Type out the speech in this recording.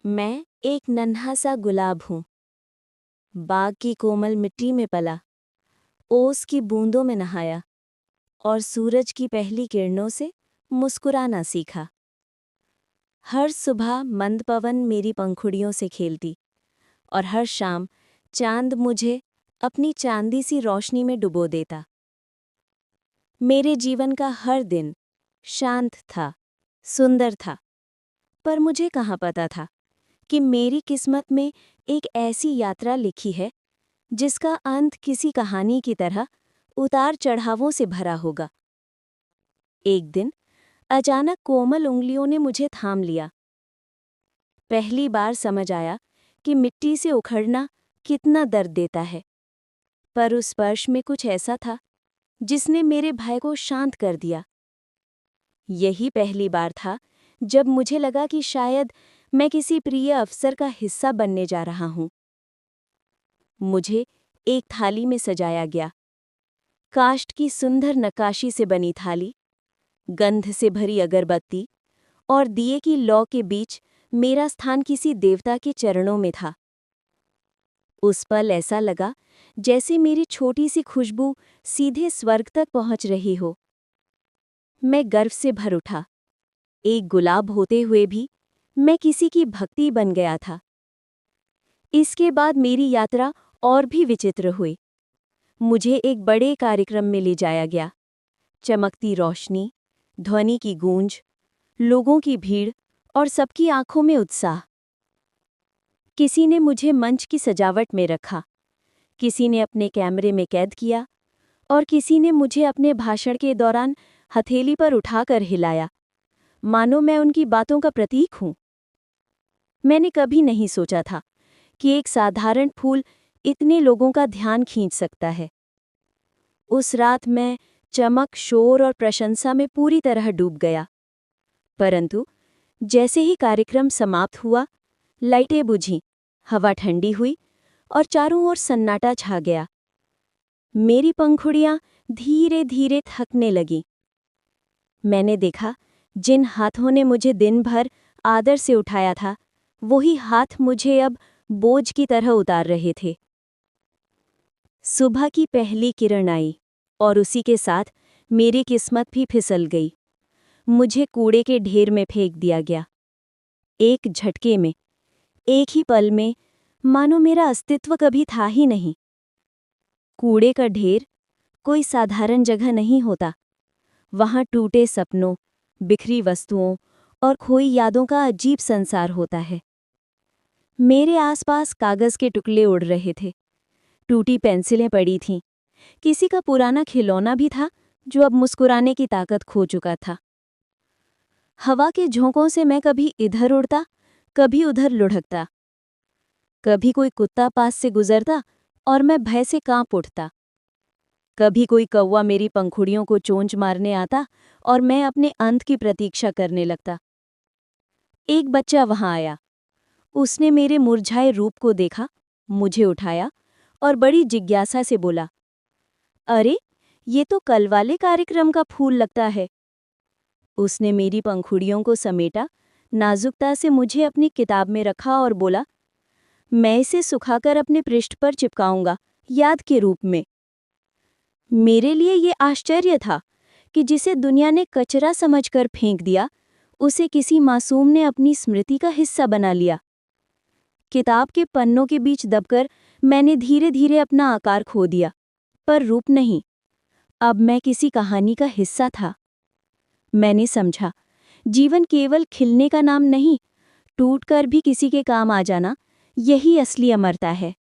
मैं एक नन्हा सा गुलाब हूँ। बाग की कोमल मिट्टी में पला, ओस की बूंदों में नहाया और सूरज की पहली किरणों से मुस्कुराना सीखा। हर सुबह मंद पवन मेरी पंखुड़ियों से खेलती और हर शाम चांद मुझे अपनी चांदी सी रोशनी में डुबो देता। मेरे जीवन का हर दिन शांत था, सुंदर था, पर मुझे कहाँ पता था कि मेरी किस्मत में एक ऐसी यात्रा लिखी है जिसका अंत किसी कहानी की तरह उतार चढ़ावों से भरा होगा। एक दिन अचानक कोमल उंगलियों ने मुझे थाम लिया। पहली बार समझ आया कि मिट्टी से उखड़ना कितना दर्द देता है, पर उस स्पर्श में कुछ ऐसा था जिसने मेरे भय को शांत कर दिया। यही पहली बार था जब मुझे लगा कि शायद मैं किसी प्रिय अवसर का हिस्सा बनने जा रहा हूं। मुझे एक थाली में सजाया गया, काष्ठ की सुंदर नक्काशी से बनी थाली, गंध से भरी अगरबत्ती और दिए की लौ के बीच मेरा स्थान किसी देवता के चरणों में था। उस पल ऐसा लगा जैसे मेरी छोटी सी खुशबू सीधे स्वर्ग तक पहुंच रही हो। मैं गर्व से भर उठा। एक गुलाब होते हुए भी मैं किसी की भक्ति बन गया था। इसके बाद मेरी यात्रा और भी विचित्र हुई। मुझे एक बड़े कार्यक्रम में ले जाया गया। चमकती रोशनी, ध्वनि की गूंज, लोगों की भीड़ और सबकी आंखों में उत्साह। किसी ने मुझे मंच की सजावट में रखा, किसी ने अपने कैमरे में कैद किया और किसी ने मुझे अपने भाषण के दौरान हथेली पर उठाकर हिलाया, मानो मैं उनकी बातों का प्रतीक हूं। मैंने कभी नहीं सोचा था कि एक साधारण फूल इतने लोगों का ध्यान खींच सकता है। उस रात मैं चमक, शोर और प्रशंसा में पूरी तरह डूब गया। परंतु जैसे ही कार्यक्रम समाप्त हुआ, लाइटें बुझीं, हवा ठंडी हुई और चारों ओर सन्नाटा छा गया। मेरी पंखुड़ियां धीरे धीरे थकने लगीं। मैंने देखा जिन हाथों ने मुझे दिन भर आदर से उठाया था, वही हाथ मुझे अब बोझ की तरह उतार रहे थे। सुबह की पहली किरण आई और उसी के साथ मेरी किस्मत भी फिसल गई। मुझे कूड़े के ढेर में फेंक दिया गया। एक झटके में, एक ही पल में, मानो मेरा अस्तित्व कभी था ही नहीं। कूड़े का ढेर कोई साधारण जगह नहीं होता। वहां टूटे सपनों, बिखरी वस्तुओं और खोई यादों का अजीब संसार होता है। मेरे आसपास कागज के टुकड़े उड़ रहे थे, टूटी पेंसिलें पड़ी थीं, किसी का पुराना खिलौना भी था जो अब मुस्कुराने की ताकत खो चुका था। हवा के झोंकों से मैं कभी इधर उड़ता, कभी उधर लुढ़कता। कभी कोई कुत्ता पास से गुजरता और मैं भय से कांप उठता। कभी कोई कौवा मेरी पंखुड़ियों को चोंच मारने आता और मैं अपने अंत की प्रतीक्षा करने लगता। एक बच्चा वहां आया। उसने मेरे मुरझाए रूप को देखा, मुझे उठाया और बड़ी जिज्ञासा से बोला, अरे, ये तो कल वाले कार्यक्रम का फूल लगता है। उसने मेरी पंखुड़ियों को समेटा, नाजुकता से मुझे अपनी किताब में रखा और बोला, मैं इसे सुखाकर अपने पृष्ठ पर चिपकाऊंगा, याद के रूप में। मेरे लिए ये आश्चर्य था कि जिसे दुनिया ने कचरा समझकर फेंक दिया, उसे किसी मासूम ने अपनी स्मृति का हिस्सा बना लिया। किताब के पन्नों के बीच दबकर मैंने धीरे धीरे अपना आकार खो दिया, पर रूप नहीं। अब मैं किसी कहानी का हिस्सा था। मैंने समझा, जीवन केवल खिलने का नाम नहीं, टूटकर भी किसी के काम आ जाना, यही असली अमरता है।